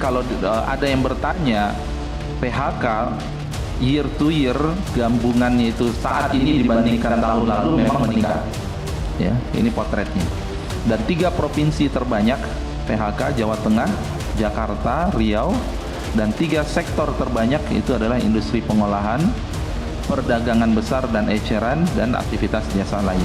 kalau ada yang bertanya PHK year to year gabungannya itu saat ini dibandingkan tahun lalu memang meningkat. Ya, ini potretnya. Dan 3 provinsi terbanyak PHK Jawa Tengah, Jakarta, Riau, dan 3 sektor terbanyak itu adalah industri pengolahan, perdagangan besar dan eceran, dan aktivitas jasa lain.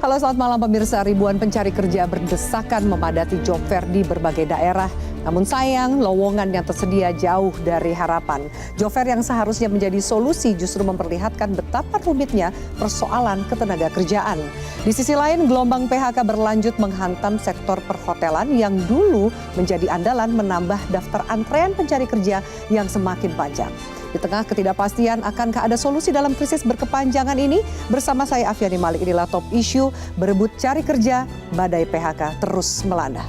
Halo, selamat malam pemirsa. Ribuan pencari kerja berdesakan memadati job fair di berbagai daerah. Namun sayang, lowongan yang tersedia jauh dari harapan. Job fair yang seharusnya menjadi solusi justru memperlihatkan betapa rumitnya persoalan ketenaga kerjaan. Di sisi lain, gelombang PHK berlanjut menghantam sektor perhotelan yang dulu menjadi andalan, menambah daftar antrean pencari kerja yang semakin panjang. Di tengah ketidakpastian, akankah ada solusi dalam krisis berkepanjangan ini? Bersama saya Afiani Malik, inilah Top Issue. Berebut cari kerja, badai PHK terus melanda.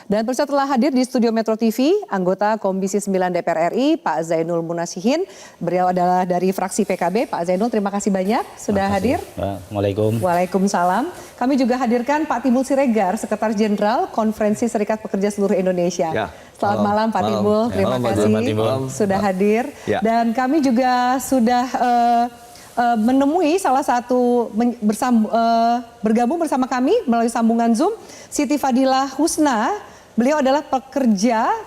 Dan pemirsa, telah hadir di studio Metro TV anggota Komisi 9 DPR RI Pak Zainul Munasihin. Beliau adalah dari fraksi PKB. Pak Zainul, terima kasih banyak sudah hadir. Assalamualaikum. Waalaikumsalam. Kami juga hadirkan Pak Timbul Siregar, Sekretaris Jenderal Konferensi Serikat Pekerja Seluruh Indonesia. Ya. Selamat malam Pak Timbul, terima kasih sudah hadir. Ya. Dan kami juga sudah menemui salah satu bergabung bersama kami melalui sambungan Zoom, Siti Fadilah Husna. Beliau adalah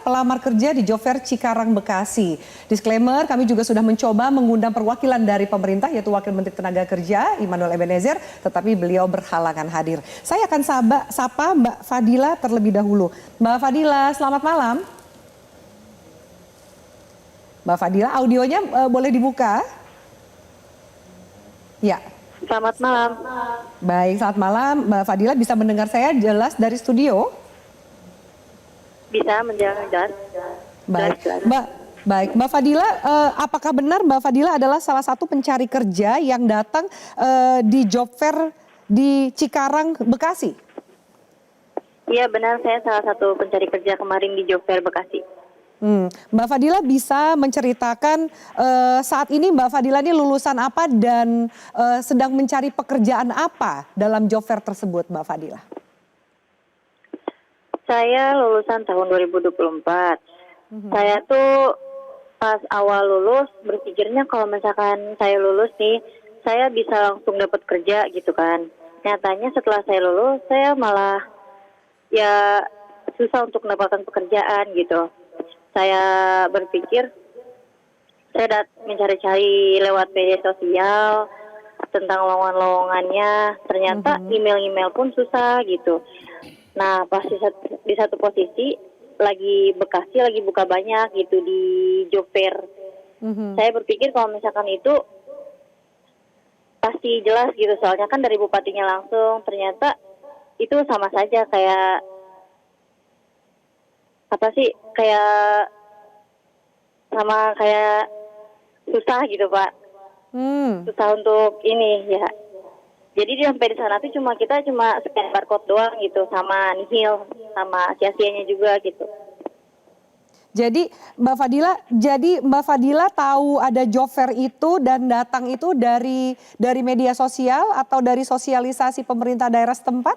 pelamar kerja di Job Fair Cikarang, Bekasi. Disclaimer, kami juga sudah mencoba mengundang perwakilan dari pemerintah, yaitu Wakil Menteri Tenaga Kerja Immanuel Ebenezer, tetapi beliau berhalangan hadir. Saya akan sapa Mbak Fadilah terlebih dahulu. Mbak Fadilah, selamat malam. Mbak Fadilah, audionya boleh dibuka? Ya. Selamat malam. Baik, selamat malam. Mbak Fadilah, bisa mendengar saya jelas dari studio? Bisa menjelaskan jelas. Baik, Mbak Fadilah, apakah benar Mbak Fadilah adalah salah satu pencari kerja yang datang di Job Fair di Cikarang, Bekasi? Iya benar, saya salah satu pencari kerja kemarin di Job Fair Bekasi. Mbak Fadilah bisa menceritakan saat ini Mbak Fadilah ini lulusan apa dan sedang mencari pekerjaan apa dalam Job Fair tersebut, Mbak Fadilah? Saya lulusan tahun 2024. Saya tuh pas awal lulus berpikirnya kalau misalkan saya lulus nih, saya bisa langsung dapat kerja gitu kan. Nyatanya setelah saya lulus, saya malah ya susah untuk mendapatkan pekerjaan gitu. Saya berpikir, saya mencari-cari lewat media sosial tentang lowongan-lowongannya. Ternyata email-email pun susah gitu. Nah, pas di satu posisi lagi Bekasi lagi buka banyak gitu di Job Fair. Saya berpikir kalau misalkan itu pasti jelas gitu, soalnya kan dari bupatinya langsung. Ternyata itu sama saja kayak sama kayak susah gitu Pak. Susah untuk ini ya. Jadi sampai di sana tuh kita cuma scan barcode doang gitu, sama nihil, sama sia-sianya juga gitu. Jadi Mbak Fadilah tahu ada Job Fair itu dan datang itu dari media sosial atau dari sosialisasi pemerintah daerah setempat?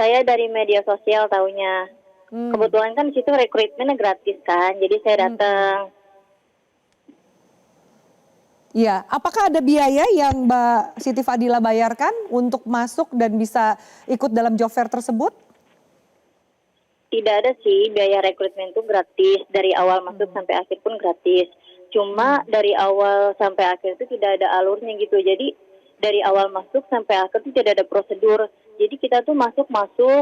Saya dari media sosial taunya. Kebetulan kan di situ rekrutmennya gratis kan, jadi saya datang. Ya, apakah ada biaya yang Mbak Siti Fadilah bayarkan untuk masuk dan bisa ikut dalam Job Fair tersebut? Tidak ada sih, biaya rekrutmen itu gratis. Dari awal masuk sampai akhir pun gratis. Cuma dari awal sampai akhir itu tidak ada alurnya gitu. Jadi dari awal masuk sampai akhir itu tidak ada prosedur. Jadi kita tuh masuk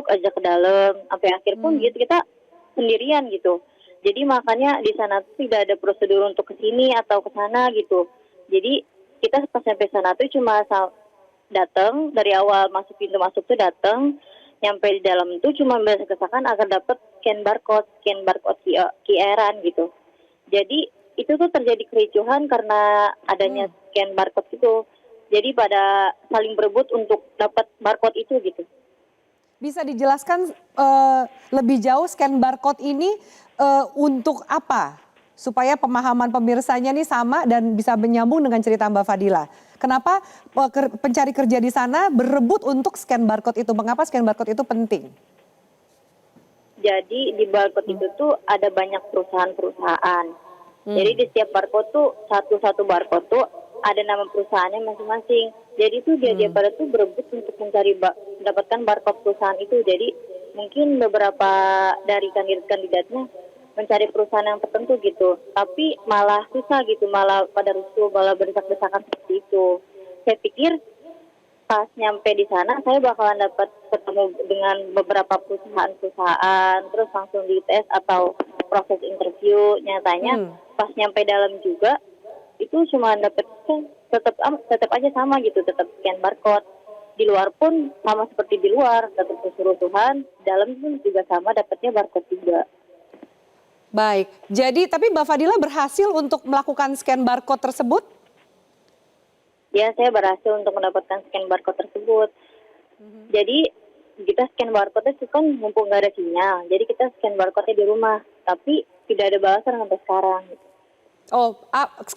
aja ke dalam. Sampai akhir pun gitu kita sendirian gitu. Jadi makanya di sana tuh tidak ada prosedur untuk ke sini atau ke sana gitu. Jadi kita pas sampai sana tuh cuma datang dari awal masuk pintu masuk tuh datang, nyampe di dalam itu cuma berdesakan agar dapat scan barcode QR-an gitu. Jadi itu tuh terjadi kericuhan karena adanya scan barcode itu. Jadi pada saling berebut untuk dapat barcode itu gitu. Bisa dijelaskan lebih jauh scan barcode ini untuk apa? Supaya pemahaman pemirsanya nih sama dan bisa menyambung dengan cerita Mbak Fadila. Kenapa pencari kerja di sana berebut untuk scan barcode itu? Mengapa scan barcode itu penting? Jadi di barcode itu tuh ada banyak perusahaan-perusahaan. Jadi di setiap barcode tuh satu-satu barcode tuh ada nama perusahaannya masing-masing. Jadi tuh dia pada tuh berebut untuk mencari mendapatkan barcode perusahaan itu. Jadi mungkin beberapa dari kandidat-kandidatnya mencari perusahaan yang tertentu gitu. Tapi malah susah gitu, malah pada rusuh, malah berdesak-desakan seperti itu. Saya pikir pas nyampe di sana saya bakalan dapat ketemu dengan beberapa perusahaan-perusahaan, terus langsung dites atau proses interview. Nyatanya pas nyampe dalam juga itu cuma dapat tetap aja sama gitu, tetap scan barcode. Di luar pun sama seperti di luar, tetap keseluruhan, dalam pun juga sama dapatnya barcode juga. Baik, jadi tapi Mbak Fadila berhasil untuk melakukan scan barcode tersebut? Ya, saya berhasil untuk mendapatkan scan barcode tersebut. Jadi kita scan barcode itu kan mumpung nggak ada sinyal, jadi kita scan barcode-nya di rumah, tapi tidak ada balasan sampai sekarang. Oh,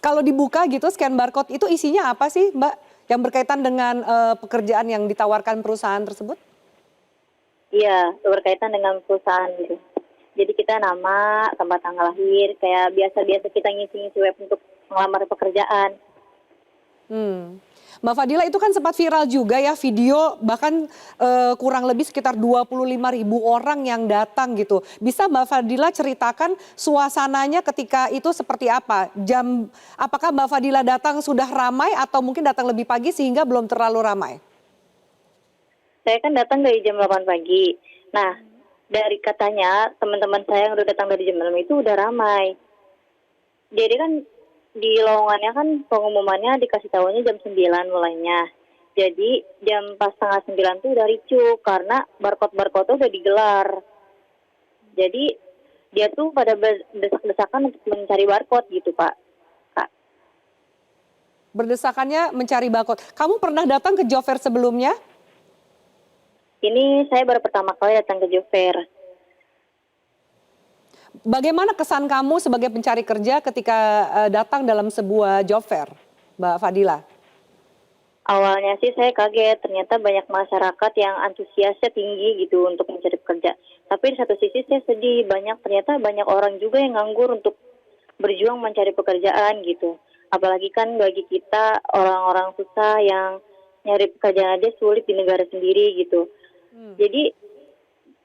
kalau dibuka gitu scan barcode itu isinya apa sih Mbak? Yang berkaitan dengan pekerjaan yang ditawarkan perusahaan tersebut? Iya, berkaitan dengan perusahaan gitu. Jadi kita nama, tempat tanggal lahir, kayak biasa-biasa kita ngisi-ngisi web untuk melamar pekerjaan. Mbak Fadila, itu kan sempat viral juga ya video, bahkan kurang lebih sekitar 25.000 orang yang datang gitu. Bisa Mbak Fadila ceritakan suasananya ketika itu seperti apa? Apakah Mbak Fadila datang sudah ramai atau mungkin datang lebih pagi sehingga belum terlalu ramai? Saya kan datang dari jam 8 pagi. Nah, dari katanya teman-teman saya yang udah datang dari jam 6 itu udah ramai. Jadi kan di lowongannya kan pengumumannya dikasih tahunya jam 9 mulainya. Jadi jam pas setengah 9 tuh udah ricuh karena barcode-barcode udah digelar. Jadi dia tuh pada berdesak-desakan untuk mencari barcode gitu Pak. Kak. Berdesakannya mencari barcode. Kamu pernah datang ke job fair sebelumnya? Ini saya baru pertama kali datang ke job fair. Bagaimana kesan kamu sebagai pencari kerja ketika datang dalam sebuah job fair, Mbak Fadila? Awalnya sih saya kaget, ternyata banyak masyarakat yang antusiasnya tinggi gitu untuk mencari pekerja. Tapi di satu sisi saya sedih, ternyata banyak orang juga yang nganggur untuk berjuang mencari pekerjaan gitu. Apalagi kan bagi kita orang-orang susah yang nyari pekerjaan aja sulit di negara sendiri gitu. Jadi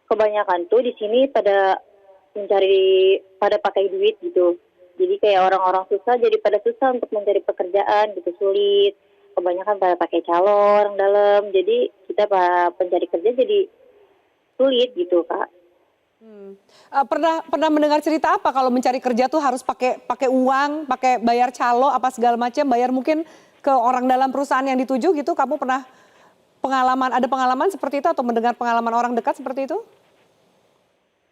kebanyakan tuh di sini pada pakai duit gitu. Jadi kayak orang-orang susah jadi pada susah untuk mencari pekerjaan gitu, sulit. Kebanyakan pada pakai calo orang dalam. Jadi kita pencari kerja jadi sulit gitu, Kak. Pernah mendengar cerita apa kalau mencari kerja tuh harus pakai uang, pakai bayar calo apa segala macam, bayar mungkin ke orang dalam perusahaan yang dituju gitu? Kamu pernah ada pengalaman seperti itu atau mendengar pengalaman orang dekat seperti itu?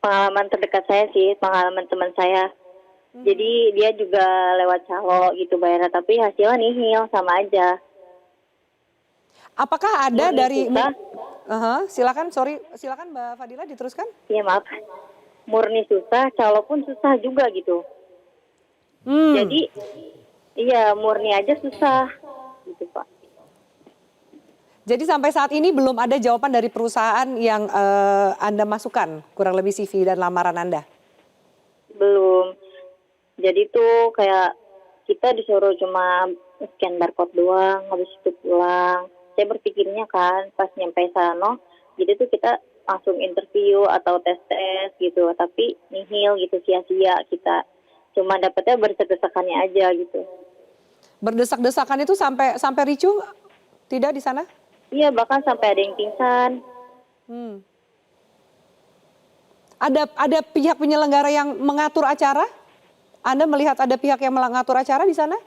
Pengalaman terdekat saya sih, pengalaman teman saya. Jadi dia juga lewat calo gitu bayarnya, tapi hasilnya nihil, sama aja. Apakah ada Murni dari... susah. Silakan Mbak Fadila diteruskan. Iya maaf, murni susah, calo pun susah juga gitu. Jadi, iya murni aja susah gitu Pak. Jadi sampai saat ini belum ada jawaban dari perusahaan yang Anda masukkan, kurang lebih CV dan lamaran Anda? Belum. Jadi tuh kayak kita disuruh cuma scan barcode doang, habis itu pulang. Saya berpikirnya kan pas nyampe sana, jadi tuh kita langsung interview atau tes-tes gitu, tapi nihil gitu, sia-sia kita. Cuma dapetnya berdesak-desakannya aja gitu. Berdesak-desakan itu sampai ricuh tidak di sana? Iya, bahkan sampai ada yang pingsan. Ada pihak penyelenggara yang mengatur acara? Anda melihat ada pihak yang mengatur acara di sana?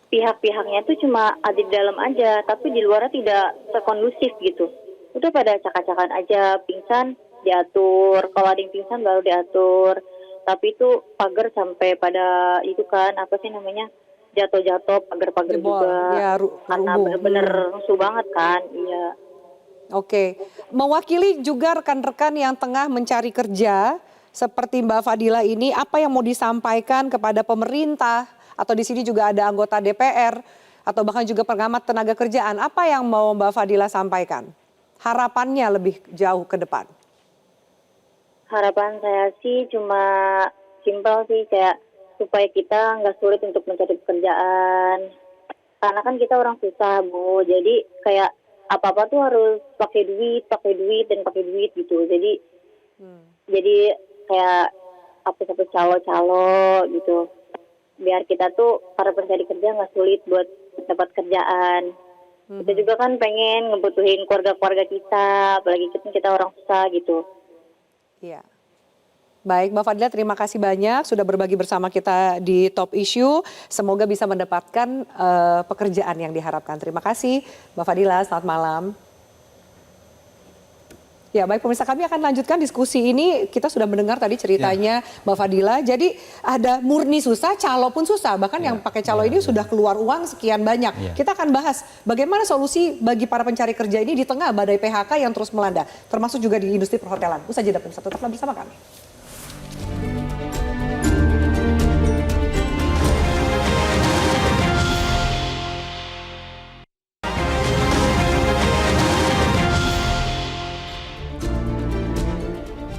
Pihak-pihaknya tuh cuma ada di dalam aja, tapi di luarnya tidak sekondusif gitu. Udah pada acak-acakan aja, pingsan diatur, kalau ada yang pingsan baru diatur. Tapi itu pagar sampai pada itu kan, apa sih namanya, jatuh-jatuh, pagar-pagar Jebol. juga. Ya, Karena rubuh. bener-bener rusuh banget kan. Iya. Oke, mewakili juga rekan-rekan yang tengah mencari kerja seperti Mbak Fadila ini, apa yang mau disampaikan kepada pemerintah atau di sini juga ada anggota DPR atau bahkan juga pengamat tenaga kerjaan, apa yang mau Mbak Fadila sampaikan? Harapannya lebih jauh ke depan. Harapan saya sih cuma simpel sih, kayak supaya kita nggak sulit untuk mencari pekerjaan. Karena kan kita orang susah, Bu. Jadi kayak apa-apa tuh harus pakai duit gitu. Jadi kayak hapus-hapus calo-calo gitu. Biar kita tuh para pencari kerja nggak sulit buat dapat kerjaan. Kita juga kan pengen ngebutuhin keluarga-keluarga kita, apalagi kita orang susah gitu. Iya. Baik, Mbak Fadila, terima kasih banyak sudah berbagi bersama kita di Top Issue. Semoga bisa mendapatkan pekerjaan yang diharapkan. Terima kasih, Mbak Fadila. Selamat malam. Ya, baik pemirsa, kami akan lanjutkan diskusi ini. Kita sudah mendengar tadi ceritanya Mbak Fadila. Jadi ada murni susah, calo pun susah. Bahkan yang pakai calo ini sudah keluar uang sekian banyak. Kita akan bahas bagaimana solusi bagi para pencari kerja ini di tengah badai PHK yang terus melanda. Termasuk juga di industri perhotelan. Usai jeda pemirsa, tetaplah bersama kami.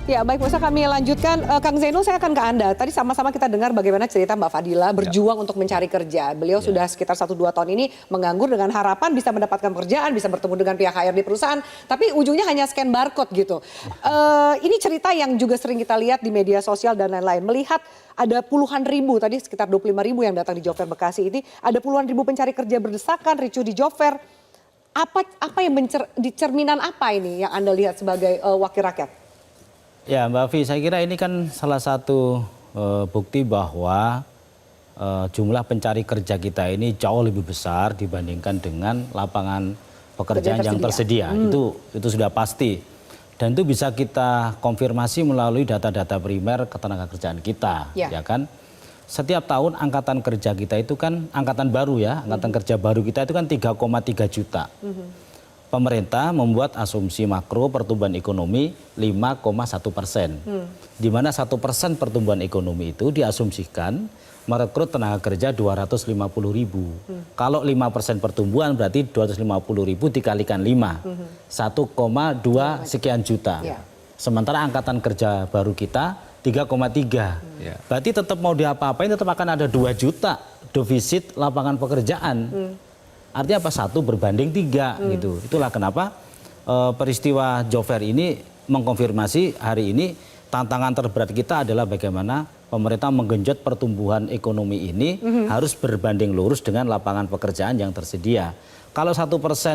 Ya baik, pemirsa, kami lanjutkan. Kang Zainul, saya akan ke Anda. Tadi sama-sama kita dengar bagaimana cerita Mbak Fadila berjuang untuk mencari kerja. Beliau sudah sekitar 1-2 tahun ini menganggur dengan harapan bisa mendapatkan pekerjaan, bisa bertemu dengan pihak HRD perusahaan. Tapi ujungnya hanya scan barcode gitu. Ini cerita yang juga sering kita lihat di media sosial dan lain-lain. Melihat ada puluhan ribu, tadi sekitar 25.000 yang datang di Job Fair Bekasi ini. Ada puluhan ribu pencari kerja berdesakan, ricuh di Job Fair. Apa yang di cerminan apa ini yang Anda lihat sebagai wakil rakyat? Ya Mbak Vi, saya kira ini kan salah satu bukti bahwa jumlah pencari kerja kita ini jauh lebih besar dibandingkan dengan lapangan pekerjaan yang tersedia. Itu sudah pasti. Dan itu bisa kita konfirmasi melalui data-data primer ketenagakerjaan kita, ya kan? Setiap tahun angkatan kerja kita itu kan angkatan baru ya, angkatan kerja baru kita itu kan 3,3 juta. Pemerintah membuat asumsi makro pertumbuhan ekonomi 5,1%. Di mana 1% pertumbuhan ekonomi itu diasumsikan merekrut tenaga kerja 250.000. Kalau 5% pertumbuhan berarti 250.000 dikalikan 5. 1,2 sekian juta. Sementara angkatan kerja baru kita 3,3. Berarti tetap mau diapa-apain tetap akan ada 2 juta defisit lapangan pekerjaan. Artinya apa? 1 berbanding 3 gitu. Itulah kenapa peristiwa Job Fair ini mengkonfirmasi hari ini tantangan terberat kita adalah bagaimana pemerintah menggenjot pertumbuhan ekonomi ini harus berbanding lurus dengan lapangan pekerjaan yang tersedia. Kalau 1%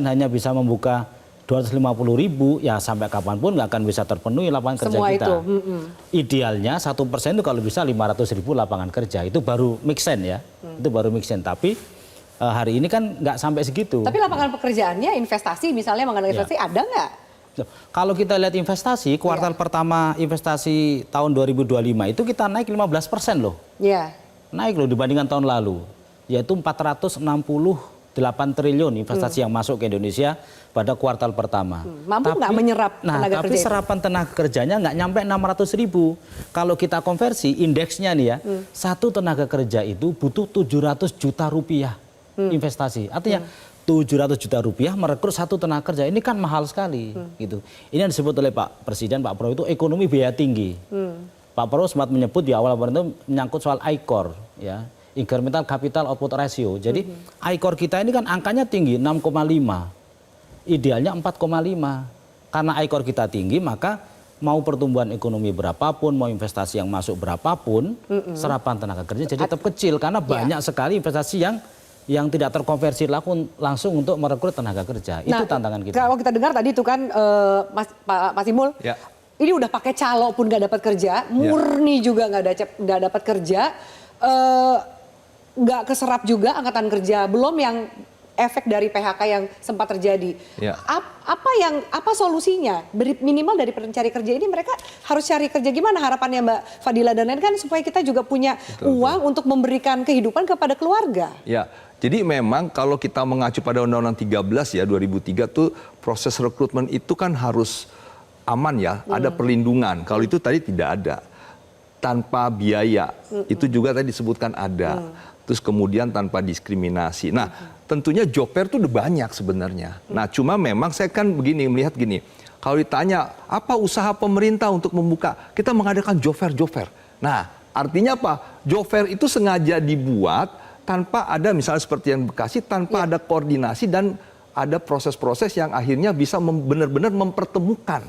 hanya bisa membuka 250.000, ya sampai kapanpun nggak akan bisa terpenuhi lapangan kerja kita. Idealnya 1% itu kalau bisa 500.000 lapangan kerja, itu baru make sense ya. Itu baru make sense. Tapi hari ini kan nggak sampai segitu. Tapi lapangan pekerjaannya, investasi misalnya mengenai investasi ada nggak? Kalau kita lihat investasi, kuartal pertama investasi tahun 2025 itu kita naik 15% loh. Naik loh dibandingkan tahun lalu. Yaitu 468 triliun investasi yang masuk ke Indonesia pada kuartal pertama. Mampu nggak menyerap tenaga kerja? Tapi serapan tenaga kerjanya nggak nyampe 600.000. Kalau kita konversi indeksnya nih ya, satu tenaga kerja itu butuh 700 juta rupiah. Investasi, artinya 700 juta rupiah merekrut satu tenaga kerja, ini kan mahal sekali gitu. Ini yang disebut oleh Pak Presiden, Pak Prabowo itu ekonomi biaya tinggi. Pak Prabowo sempat menyebut di awal itu menyangkut soal ICOR ya, incremental capital output ratio. Jadi ICOR kita ini kan angkanya tinggi 6,5, idealnya 4,5. Karena ICOR kita tinggi maka mau pertumbuhan ekonomi berapapun, mau investasi yang masuk berapapun, serapan tenaga kerja jadi tetap kecil karena banyak sekali investasi yang tidak terkonversi langsung untuk merekrut tenaga kerja. Itu tantangan kita. Kalau kita dengar tadi itu kan Pak Simul, ini udah pakai calo pun nggak dapat kerja, murni juga nggak dapat kerja, nggak keserap juga angkatan kerja, belum yang efek dari PHK yang sempat terjadi. Ya. Apa solusinya? Minimal dari pencari kerja ini mereka harus cari kerja gimana? Harapannya Mbak Fadila dan lain kan supaya kita juga punya uang untuk memberikan kehidupan kepada keluarga. Ya, jadi memang kalau kita mengacu pada Undang-Undang 13 ya 2003 tuh proses rekrutmen itu kan harus aman ya, ada perlindungan. Kalau itu tadi tidak ada. Tanpa biaya, itu juga tadi disebutkan ada. Terus kemudian tanpa diskriminasi. Nah, tentunya job fair itu udah banyak sebenarnya. Nah, cuma memang saya kan melihat gini. Kalau ditanya, apa usaha pemerintah untuk membuka? Kita mengadakan job fair. Nah, artinya apa? Job fair itu sengaja dibuat tanpa ada misalnya seperti yang Bekasi, tanpa ada koordinasi dan ada proses-proses yang akhirnya bisa benar-benar mempertemukan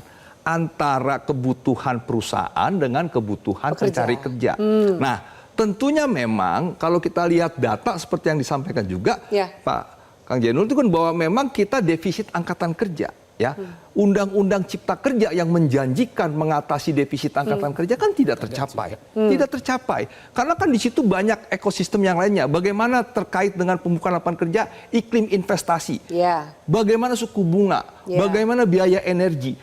antara kebutuhan perusahaan dengan kebutuhan pencari kerja. Nah, tentunya memang kalau kita lihat data seperti yang disampaikan juga Pak Kang Jainul itu kan bahwa memang kita defisit angkatan kerja. Ya, undang-undang cipta kerja yang menjanjikan mengatasi defisit angkatan kerja kan tidak tercapai. Tidak tercapai. Karena kan di situ banyak ekosistem yang lainnya. Bagaimana terkait dengan pembukaan lapangan kerja, iklim investasi. Bagaimana suku bunga, bagaimana biaya energi,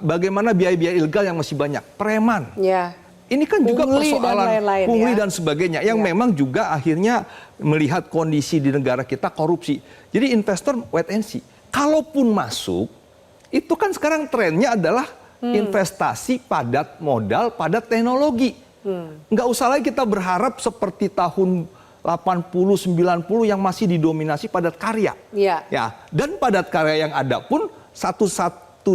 bagaimana biaya-biaya ilegal yang masih banyak, preman. Ini kan juga persoalan pungli dan sebagainya yang memang juga akhirnya melihat kondisi di negara kita korupsi. Jadi investor wait and see. Kalaupun masuk, itu kan sekarang trennya adalah investasi padat modal, padat teknologi. Nggak usah lagi kita berharap seperti tahun 80, 90 yang masih didominasi padat karya. Ya, dan padat karya yang ada pun satu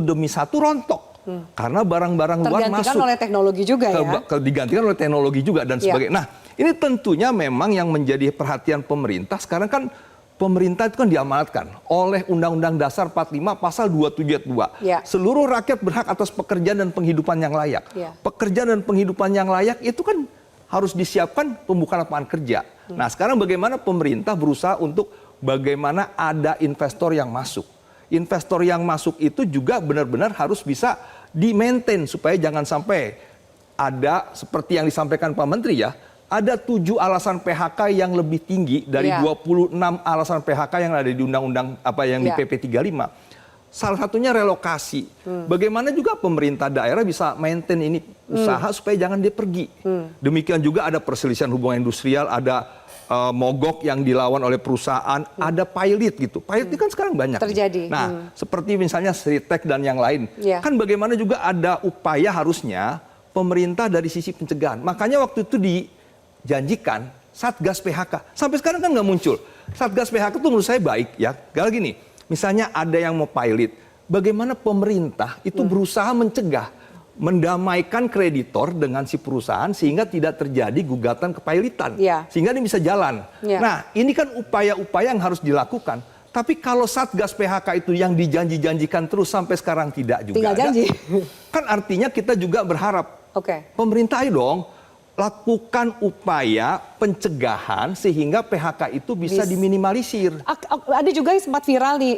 demi satu rontok. Karena barang-barang luar masuk. Tergantikan oleh teknologi juga ya? Digantikan oleh teknologi juga dan sebagainya. Nah, ini tentunya memang yang menjadi perhatian pemerintah. Sekarang kan pemerintah itu kan diamanatkan oleh Undang-Undang Dasar 45 Pasal 27 ayat 2. Seluruh rakyat berhak atas pekerjaan dan penghidupan yang layak. Pekerjaan dan penghidupan yang layak itu kan harus disiapkan pembukaan lapangan kerja. Nah, sekarang bagaimana pemerintah berusaha untuk bagaimana ada investor yang masuk. Investor yang masuk itu juga benar-benar harus bisa di-maintain supaya jangan sampai ada seperti yang disampaikan Pak Menteri ya, ada 7 alasan PHK yang lebih tinggi dari 26 alasan PHK yang ada di undang-undang di PP 35. Salah satunya relokasi. Bagaimana juga pemerintah daerah bisa maintain ini usaha supaya jangan dia pergi. Demikian juga ada perselisihan hubungan industrial, ada mogok yang dilawan oleh perusahaan, ada pilot gitu. Pilot ini kan sekarang banyak. Terjadi. Nah, seperti misalnya Sritek dan yang lain. Kan bagaimana juga ada upaya harusnya pemerintah dari sisi pencegahan. Makanya waktu itu dijanjikan Satgas PHK. Sampai sekarang kan nggak muncul. Satgas PHK itu menurut saya baik ya. Kalau gini, misalnya ada yang mau pilot, bagaimana pemerintah itu berusaha mencegah, mendamaikan kreditor dengan si perusahaan sehingga tidak terjadi gugatan kepailitan. Sehingga ini bisa jalan. Nah, ini kan upaya-upaya yang harus dilakukan. Tapi kalau Satgas PHK itu yang dijanji-janjikan terus sampai sekarang tidak juga ada. Kan artinya kita juga berharap pemerintah dong lakukan upaya pencegahan sehingga PHK itu bisa diminimalisir. Ada juga yang sempat viral nih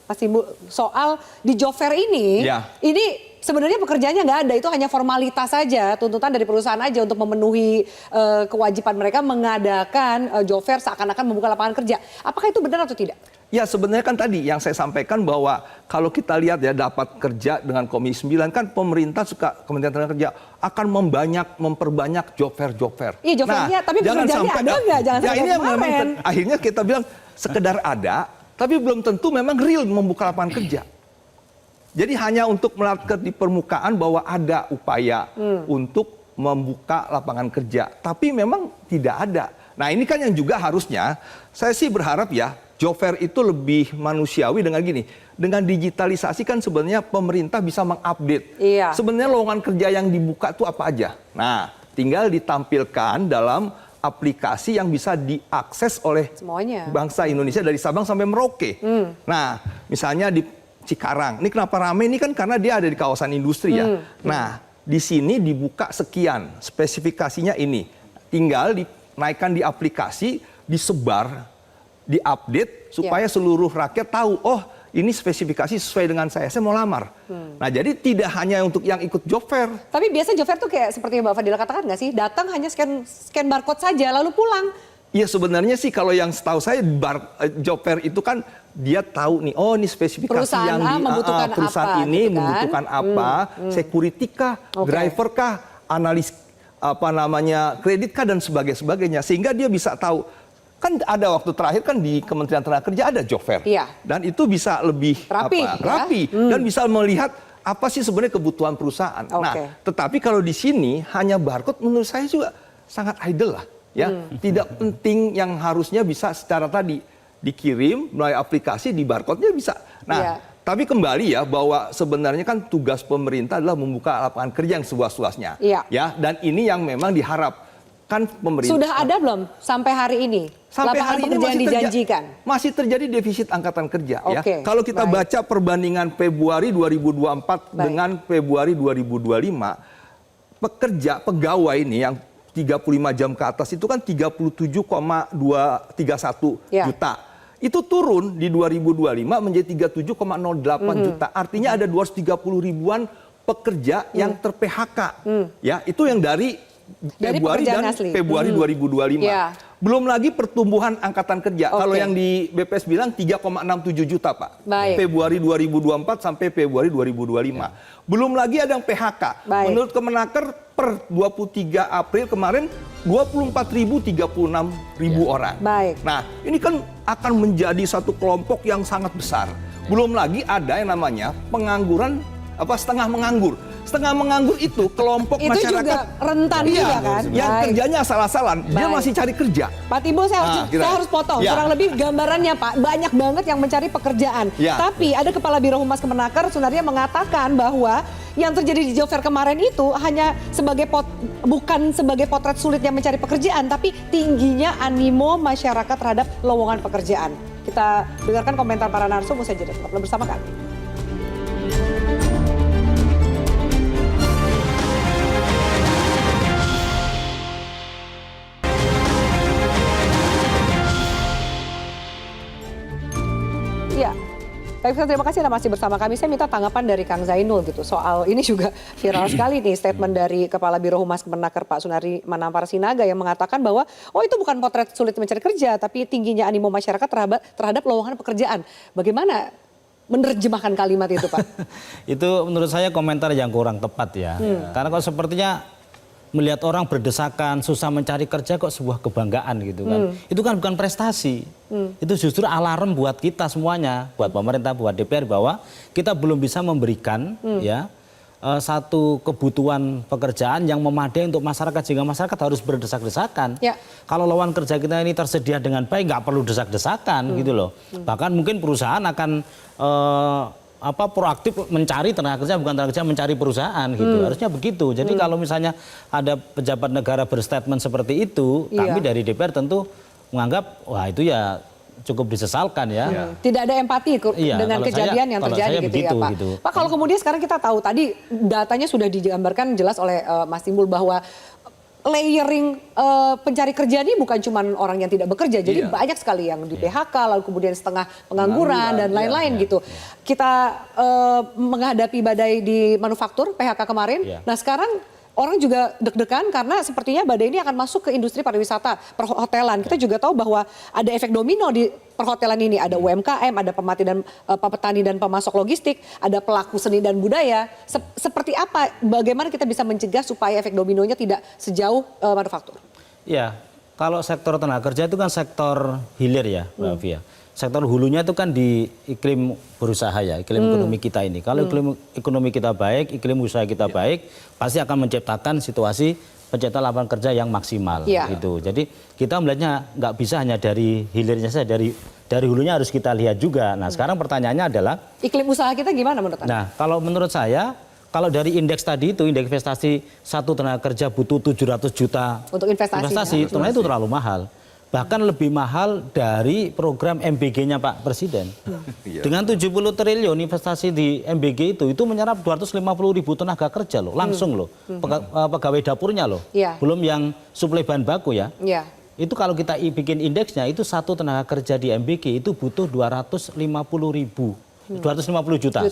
Mas Ibu soal di job fair ini. Ini sebenarnya pekerjaannya nggak ada, itu hanya formalitas saja, tuntutan dari perusahaan aja untuk memenuhi kewajiban mereka mengadakan job fair seakan-akan membuka lapangan kerja. Apakah itu benar atau tidak? Ya sebenarnya kan tadi yang saya sampaikan bahwa kalau kita lihat ya dapat kerja dengan Komisi 9 kan pemerintah Kementerian Tenaga Kerja akan memperbanyak job fair. Iya job fairnya, tapi pekerjaannya ada nggak? Jangan sampai ini yang memang akhirnya kita bilang sekedar ada, tapi belum tentu memang real membuka lapangan kerja. Jadi hanya untuk melihat di permukaan bahwa ada upaya untuk membuka lapangan kerja. Tapi memang tidak ada. Nah ini kan yang juga harusnya, saya sih berharap ya, job fair itu lebih manusiawi dengan gini. Dengan digitalisasi kan sebenarnya pemerintah bisa mengupdate. Sebenarnya lowongan kerja yang dibuka itu apa aja. Nah tinggal ditampilkan dalam aplikasi yang bisa diakses oleh bangsa Indonesia dari Sabang sampai Merauke. Nah misalnya di Cikarang. Ini kenapa rame? Ini kan karena dia ada di kawasan industri ya. Nah, di sini dibuka sekian, spesifikasinya ini. Tinggal dinaikkan di aplikasi, disebar, diupdate supaya seluruh rakyat tahu, oh ini spesifikasi sesuai dengan saya mau lamar. Nah, jadi tidak hanya untuk yang ikut job fair. Tapi biasa job fair tuh kayak seperti yang Mbak Fadila katakan nggak sih? Datang hanya scan barcode saja lalu pulang. Iya sebenarnya sih kalau yang setahu saya job fair itu kan dia tahu nih, oh ini spesifikasi Perusahaan yang A membutuhkan perusahaan apa, ini gitu kan? membutuhkan apa, security kah, Oke. driver kah, analis apa namanya kredit kah dan sebagainya, sehingga dia bisa tahu. Kan ada waktu terakhir kan di Kementerian Tenaga Kerja ada job fair, Iya. dan itu bisa lebih Rapi, ya? rapi dan bisa melihat apa sih sebenarnya kebutuhan perusahaan. Oke. Nah, tetapi kalau di sini hanya barcode menurut saya juga sangat idle lah. Ya, tidak penting yang harusnya bisa secara tadi dikirim melalui aplikasi di barcode-nya bisa. Nah, Iya. tapi kembali ya bahwa sebenarnya kan tugas pemerintah adalah membuka lapangan kerja yang seluas-luasnya. Iya. Ya, dan ini yang memang diharapkan pemerintah. Sudah ada belum sampai hari ini? Sampai lapangan hari ini pekerjaan dijanjikan. masih terjadi defisit angkatan kerja ya. Oke, Kalau kita baik. baca perbandingan Februari 2024 Baik. dengan Februari 2025, pegawai ini yang 35 jam ke atas itu kan 37,231 Ya. juta. Itu turun di 2025 menjadi 37,08 juta. Artinya ada 230 ribuan pekerja yang ter-PHK. Ya, itu yang dari Februari pekerjaan dan asli. Februari 2025. Ya. Belum lagi pertumbuhan angkatan kerja. Oke. Kalau yang di BPS bilang 3,67 juta, Pak. Baik. Februari 2024 sampai Februari 2025. Belum lagi ada yang PHK. Baik. Menurut Kemenaker per 23 April kemarin 24.036 orang. Baik. Nah, ini kan akan menjadi satu kelompok yang sangat besar. Belum lagi ada yang namanya pengangguran setengah menganggur. Setengah menganggur itu kelompok Itu masyarakat juga rentan juga kan? yang Baik. kerjanya asal-asalan, dia Baik. masih cari kerja. Pak Timbul, saya harus potong. Ya. Kurang lebih gambarannya, Pak, banyak banget yang mencari pekerjaan. Ya. Tapi ada Kepala Biro Humas Kemenaker sebenarnya mengatakan bahwa yang terjadi di job fair kemarin itu hanya bukan sebagai potret sulitnya mencari pekerjaan, tapi tingginya animo masyarakat terhadap lowongan pekerjaan. Kita dengarkan komentar para narsum usai jeda. Tetaplah bersama kami. Ya, baik, terima kasih Anda masih bersama kami. Saya minta tanggapan dari Kang Zainul gitu soal ini juga viral sekali nih statement dari Kepala Biro Humas Kemenaker Pak Sunardi Manampar Sinaga yang mengatakan bahwa itu bukan potret sulit mencari kerja, tapi tingginya animo masyarakat terhadap lowongan pekerjaan. Bagaimana menerjemahkan kalimat itu, Pak? Itu menurut saya komentar yang kurang tepat ya. Karena kalau sepertinya melihat orang berdesakan, susah mencari kerja kok sebuah kebanggaan gitu kan. Itu kan bukan prestasi. Itu justru alarm buat kita semuanya, buat pemerintah, buat DPR bahwa kita belum bisa memberikan ya satu kebutuhan pekerjaan yang memadai untuk masyarakat sehingga masyarakat harus berdesak-desakan. Ya. Kalau lowongan kerja kita ini tersedia dengan baik nggak perlu desak-desakan gitu loh. Bahkan mungkin perusahaan akan proaktif mencari tenaga kerja, bukan tenaga kerja mencari perusahaan gitu. Harusnya begitu. Jadi kalau misalnya ada pejabat negara berstatement seperti itu, kami dari DPR tentu menganggap wah itu ya cukup disesalkan ya. Tidak ada empati dengan kejadian yang terjadi gitu ya, Pak. Gitu. Pak, kalau kemudian sekarang kita tahu tadi datanya sudah digambarkan jelas oleh Mas Timbul bahwa layering pencari kerja ini bukan cuma orang yang tidak bekerja, jadi banyak sekali yang di PHK, lalu kemudian setengah pengangguran dan lain-lain gitu. Kita menghadapi badai di manufaktur PHK kemarin. Nah sekarang orang juga deg-degan karena sepertinya badai ini akan masuk ke industri pariwisata, perhotelan. Kita juga tahu bahwa ada efek domino di perhotelan ini. Ada UMKM, ada petani dan pemasok logistik, ada pelaku seni dan budaya. Seperti apa, bagaimana kita bisa mencegah supaya efek dominonya tidak sejauh manufaktur? Ya, kalau sektor tenaga kerja itu kan sektor hilir ya, Mbak Fia. Sektor hulunya itu kan di iklim berusaha ya, iklim ekonomi kita ini. Kalau iklim ekonomi kita baik, iklim usaha kita baik, pasti akan menciptakan situasi penciptaan lapangan kerja yang maksimal. Gitu. Jadi kita melihatnya nggak bisa hanya dari hilirnya saja, dari hulunya harus kita lihat juga. Nah sekarang pertanyaannya adalah iklim usaha kita gimana menurut Anda? Nah kalau menurut saya, kalau dari indeks tadi itu, indeks investasi satu tenaga kerja butuh 700 juta untuk investasi sebenarnya itu terlalu mahal. Bahkan lebih mahal dari program MBG-nya Pak Presiden. Dengan 70 triliun investasi di MBG itu menyerap 250 ribu tenaga kerja loh, langsung loh, pegawai dapurnya loh. Belum yang suplai bahan baku ya. Itu kalau kita bikin indeksnya itu satu tenaga kerja di MBG itu butuh 250 juta.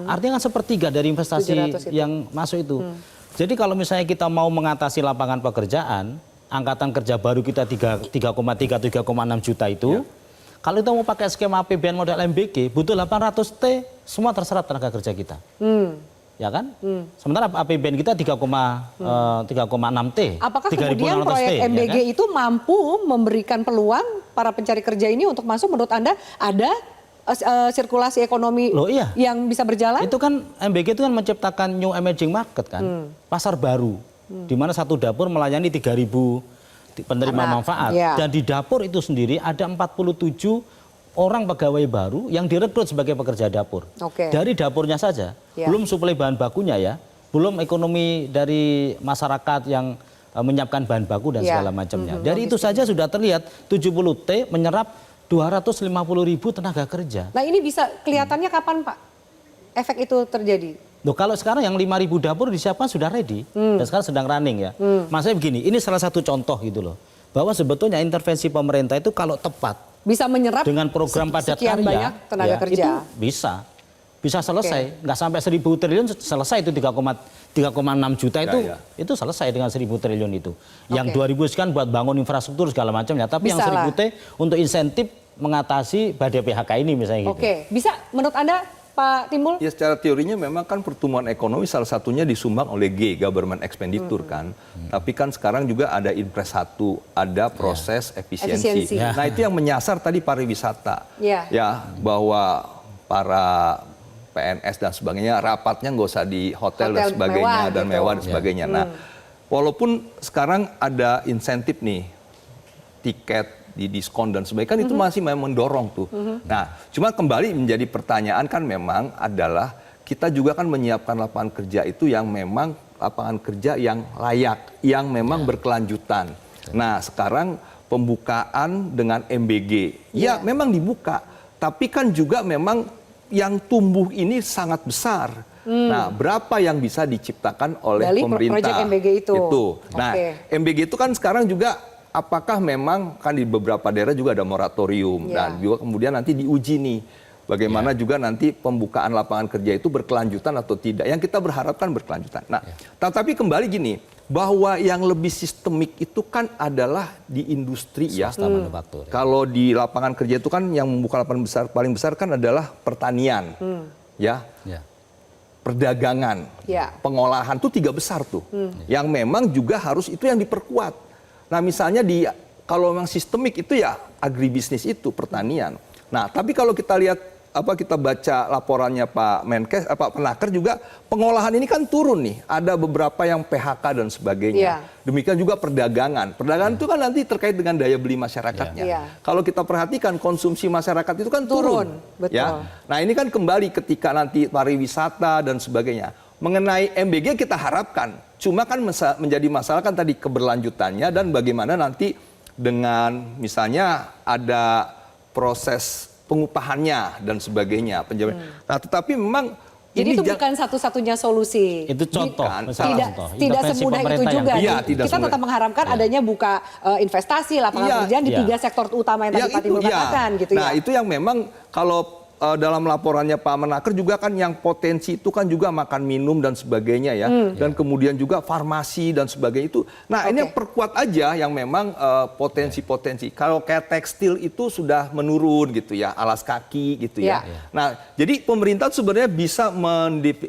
Artinya kan sepertiga dari investasi yang masuk itu. Jadi kalau misalnya kita mau mengatasi lapangan pekerjaan, angkatan kerja baru kita 3,3, 3,6 juta itu, kalau kita mau pakai skema APBN model MBG, butuh 800 T, semua terserap tenaga kerja kita. Ya kan? Sementara APBN kita 3,6 T. Apakah 3.600 kemudian proyek T, ya MBG kan? itu mampu memberikan peluang para pencari kerja ini untuk masuk? Menurut Anda ada sirkulasi ekonomi Loh, iya. yang bisa berjalan? Itu kan MBG itu kan menciptakan new emerging market kan, pasar baru, di mana satu dapur melayani 3.000 penerima manfaat, dan di dapur itu sendiri ada 47 orang pegawai baru yang direkrut sebagai pekerja dapur. Dari dapurnya saja, belum suplai bahan bakunya ya, belum ekonomi dari masyarakat yang menyiapkan bahan baku dan segala macamnya. Dari itu saja sudah terlihat 70 T menyerap 250.000 tenaga kerja. Nah ini bisa kelihatannya kapan Pak efek itu terjadi? Loh, kalau sekarang yang 5.000 dapur disiapkan sudah ready dan sekarang sedang running ya. Maksudnya begini, ini salah satu contoh gitu loh, bahwa sebetulnya intervensi pemerintah itu kalau tepat bisa menyerap dengan program padat sekian karya banyak tenaga kerja. itu bisa selesai, nggak sampai 1.000 triliun selesai itu 3,6 juta itu selesai dengan 1.000 triliun itu. Yang 2.000 sekian buat bangun infrastruktur segala macamnya, tapi bisa yang 1.000 T untuk insentif mengatasi badai PHK ini misalnya gitu. Bisa menurut Anda Pak Timbul? Ya secara teorinya memang kan pertumbuhan ekonomi salah satunya disumbang oleh government expenditure kan. Tapi kan sekarang juga ada Impres 1, ada proses efisiensi. Nah itu yang menyasar tadi pariwisata. Ya bahwa para PNS dan sebagainya rapatnya nggak usah di hotel dan sebagainya dan mewah dan sebagainya. Nah walaupun sekarang ada insentif nih, tiket di diskon dan sebagainya, kan itu masih memang mendorong tuh. Nah, cuma kembali menjadi pertanyaan kan memang adalah kita juga kan menyiapkan lapangan kerja itu yang memang lapangan kerja yang layak, yang memang berkelanjutan. Nah, sekarang pembukaan dengan MBG, ya memang dibuka, tapi kan juga memang yang tumbuh ini sangat besar. Nah, berapa yang bisa diciptakan oleh dari pemerintah? proyek MBG itu. Nah, MBG itu kan sekarang juga apakah memang kan di beberapa daerah juga ada moratorium dan juga kemudian nanti diuji nih bagaimana juga nanti pembukaan lapangan kerja itu berkelanjutan atau tidak. Yang kita berharapkan berkelanjutan. Nah, tetapi kembali gini, bahwa yang lebih sistemik itu kan adalah di industri manufaktur. Kalau di lapangan kerja itu kan yang membuka lapangan besar paling besar kan adalah pertanian. Perdagangan, pengolahan itu 3 besar tuh. Yang memang juga harus itu yang diperkuat. Nah misalnya kalau memang sistemik itu ya agribisnis itu pertanian. Nah tapi kalau kita lihat kita baca laporannya Pak Menkes, Pak Penaker juga pengolahan ini kan turun nih. Ada beberapa yang PHK dan sebagainya. Demikian juga perdagangan. Perdagangan itu kan nanti terkait dengan daya beli masyarakatnya. Kalau kita perhatikan konsumsi masyarakat itu kan turun. Betul. Nah ini kan kembali ketika nanti pariwisata dan sebagainya. Mengenai MBG kita harapkan, cuma kan menjadi masalah kan tadi keberlanjutannya dan bagaimana nanti dengan misalnya ada proses pengupahannya dan sebagainya. Nah tetapi memang jadi itu bukan satu-satunya solusi. Itu contoh. Tidak semudah itu juga. Kita tetap mengharapkan adanya buka investasi, lapangan pekerjaan di 3 sektor utama yang tadi Pak Timbul katakan. Gitu nah itu yang memang kalau dalam laporannya Pak Menaker juga kan yang potensi itu kan juga makan minum dan sebagainya ya. Dan kemudian juga farmasi dan sebagainya itu. Nah ini perkuat aja yang memang potensi-potensi. Kalau kayak tekstil itu sudah menurun gitu ya, alas kaki gitu ya. Nah jadi pemerintah sebenarnya bisa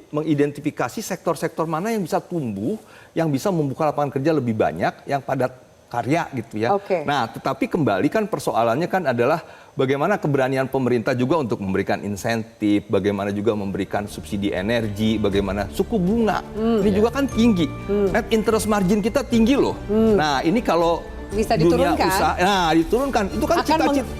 mengidentifikasi sektor-sektor mana yang bisa tumbuh, yang bisa membuka lapangan kerja lebih banyak, yang padat karya gitu ya. Nah tetapi kembali kan persoalannya kan adalah bagaimana keberanian pemerintah juga untuk memberikan insentif, bagaimana juga memberikan subsidi energi, bagaimana suku bunga. Ini juga kan tinggi. Net interest margin kita tinggi loh. Nah ini kalau bisa diturunkan, diturunkan. Itu kan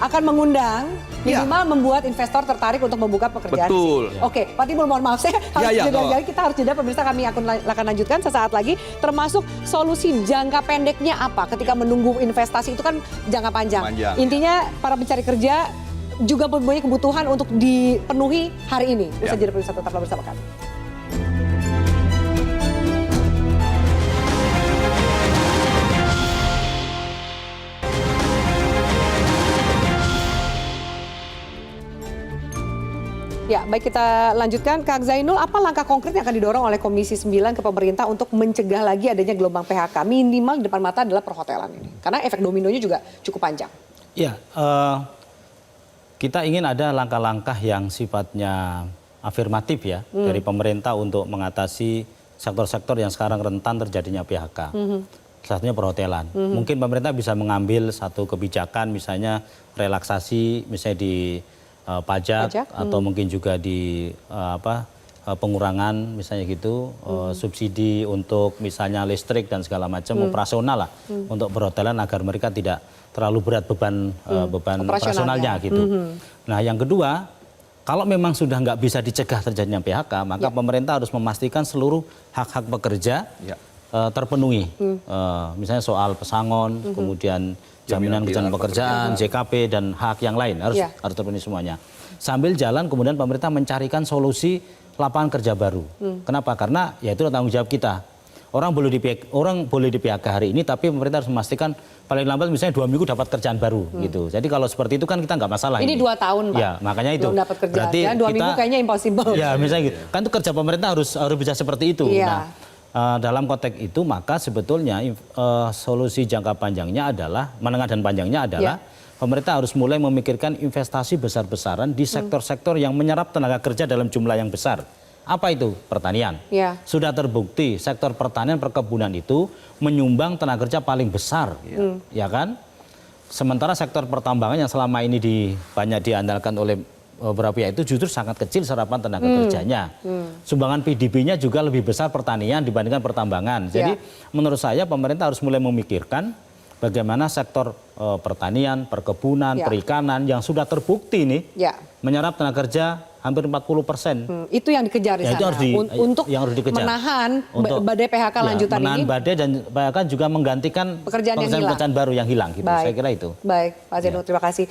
akan mengundang minimal membuat investor tertarik untuk membuka pekerjaan. Betul. Oke, Pak Timbul mohon maaf saya harus kita harus jeda pemirsa, kami akan lanjutkan sesaat lagi, termasuk solusi jangka pendeknya apa ketika menunggu investasi itu kan jangka panjang. Intinya para pencari kerja juga mempunyai kebutuhan untuk dipenuhi hari ini. Usai jeda pemirsa, tetaplah bersama kami. Ya, baik kita lanjutkan. Kak Zainul, apa langkah konkret yang akan didorong oleh Komisi 9 ke pemerintah untuk mencegah lagi adanya gelombang PHK? Minimal di depan mata adalah perhotelan ini. Karena efek dominonya juga cukup panjang. Ya, kita ingin ada langkah-langkah yang sifatnya afirmatif ya dari pemerintah untuk mengatasi sektor-sektor yang sekarang rentan terjadinya PHK. Salah satunya perhotelan. Mungkin pemerintah bisa mengambil satu kebijakan, misalnya relaksasi, misalnya di pajak atau mungkin juga di pengurangan, misalnya gitu, subsidi untuk misalnya listrik dan segala macam operasional lah untuk perhotelan agar mereka tidak terlalu berat beban operasionalnya gitu. Nah, yang kedua, kalau memang sudah nggak bisa dicegah terjadinya PHK, maka pemerintah harus memastikan seluruh hak-hak pekerja terpenuhi. Misalnya soal pesangon, kemudian jaminan ketenaga pekerjaan, JKP dan hak yang lain harus terpenuhi semuanya. Sambil jalan kemudian pemerintah mencarikan solusi lapangan kerja baru. Kenapa? Karena ya itu tanggung jawab kita. Orang boleh di PHK hari ini, tapi pemerintah harus memastikan paling lambat misalnya 2 minggu dapat kerjaan baru gitu. Jadi kalau seperti itu kan kita nggak masalah. Ini 2 tahun, Pak. Ya, makanya itu. Belum dapat kerjaan. Berarti ya, 2 minggu kayaknya impossible. Ya, misalnya gitu. Kan itu kerja pemerintah harus bisa seperti itu. Dalam konteks itu maka sebetulnya solusi jangka panjangnya adalah, menengah dan panjangnya adalah pemerintah harus mulai memikirkan investasi besar-besaran di sektor-sektor yang menyerap tenaga kerja dalam jumlah yang besar. Apa itu? Pertanian. Sudah terbukti sektor pertanian perkebunan itu menyumbang tenaga kerja paling besar, ya kan? Sementara sektor pertambangan yang selama ini banyak diandalkan oleh beberapa pihak itu justru sangat kecil serapan tenaga kerjanya. Sumbangan PDB-nya juga lebih besar pertanian dibandingkan pertambangan. Jadi menurut saya pemerintah harus mulai memikirkan bagaimana sektor pertanian, perkebunan, perikanan yang sudah terbukti nih menyerap tenaga kerja hampir 40%. Itu yang dikejar di sana. Untuk yang harus dikejar. Menahan badai PHK lanjutan menahan ini. badai dan PHK juga menggantikan pekerjaan baru yang hilang. Gitu. Saya kira itu. Baik, Pak Zainul, terima kasih.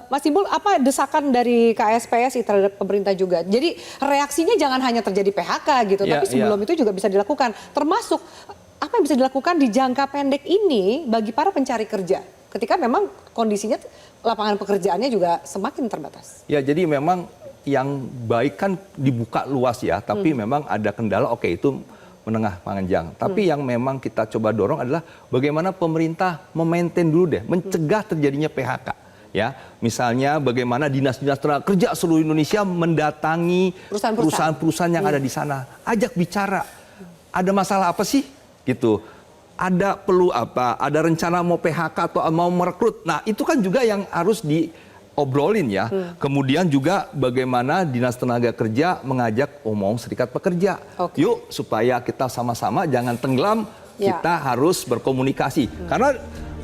Mas Timbul, apa desakan dari KSPSI terhadap pemerintah juga? Jadi reaksinya jangan hanya terjadi PHK gitu, tapi sebelum itu juga bisa dilakukan. Termasuk apa yang bisa dilakukan di jangka pendek ini bagi para pencari kerja? Ketika memang kondisinya lapangan pekerjaannya juga semakin terbatas. Ya, jadi memang yang baik kan dibuka luas ya, tapi memang ada kendala, itu menengah panjang. Tapi yang memang kita coba dorong adalah bagaimana pemerintah memaintain dulu deh, mencegah terjadinya PHK. Ya, misalnya bagaimana dinas-dinas tenaga kerja seluruh Indonesia mendatangi perusahaan-perusahaan yang ada di sana, ajak bicara, ada masalah apa sih, gitu. Ada perlu apa, ada rencana mau PHK atau mau merekrut. Nah, itu kan juga yang harus diobrolin ya. Kemudian juga bagaimana Dinas Tenaga Kerja mengajak serikat pekerja. Yuk supaya kita sama-sama jangan tenggelam, kita harus berkomunikasi. Karena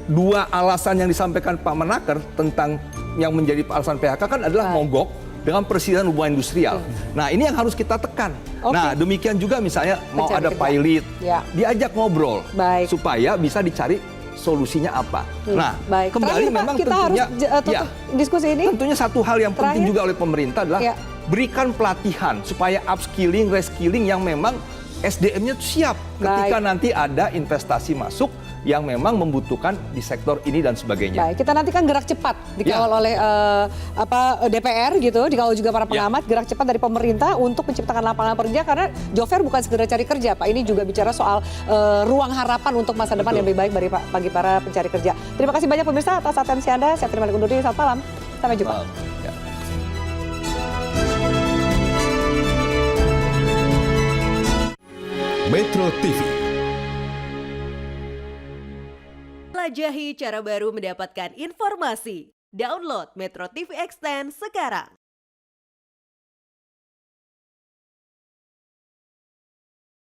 2 alasan yang disampaikan Pak Menaker tentang yang menjadi alasan PHK kan adalah mogok dengan persisian hubungan industrial. Nah, ini yang harus kita tekan. Nah, demikian juga misalnya mau ada pilot, diajak ngobrol supaya bisa dicari solusinya apa. Nah, kembali memang kita tentunya harus tutup diskusi ini. Tentunya satu hal yang penting juga oleh pemerintah adalah berikan pelatihan supaya upskilling, reskilling yang memang SDM-nya siap ketika nanti ada investasi masuk yang memang membutuhkan di sektor ini dan sebagainya. Baik, kita nantikan gerak cepat dikawal oleh DPR gitu, dikawal juga para pengamat, gerak cepat dari pemerintah untuk menciptakan lapangan kerja, karena job fair bukan sekedar cari kerja, Pak. Ini juga bicara soal ruang harapan untuk masa depan yang lebih baik bagi para pencari kerja. Terima kasih banyak pemirsa atas atensi Anda. Saya terima undur diri. Selamat malam. Sampai jumpa. Metro TV. Jelajahi cara baru mendapatkan informasi. Download Metro TV Extend sekarang.